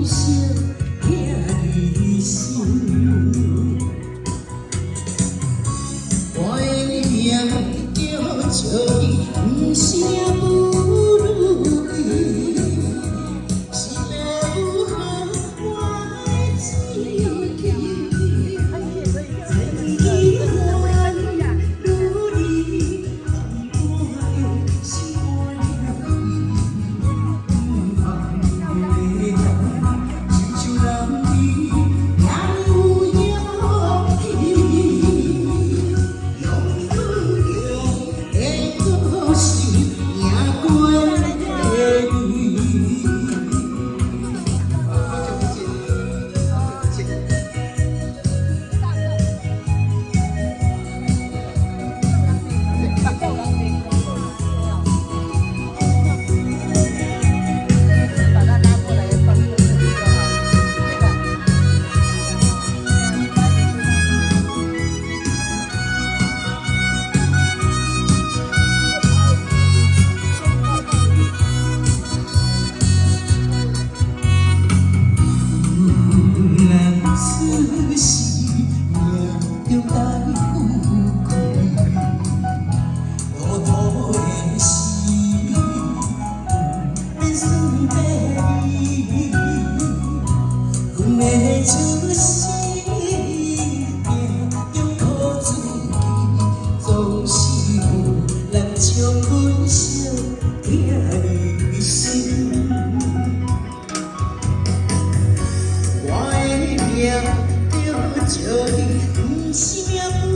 惜疼你心，我的命叫笑你，不是不如意，是要有好我的志气。千里欢如你，我的心肝里。像人儿也有勇气，勇不勇的故事赢过你。此时命着该富贵，糊涂的心免算白你，阮的出世行着苦水气，总是有人将阮惜疼你心。我的命着笑你，不是命。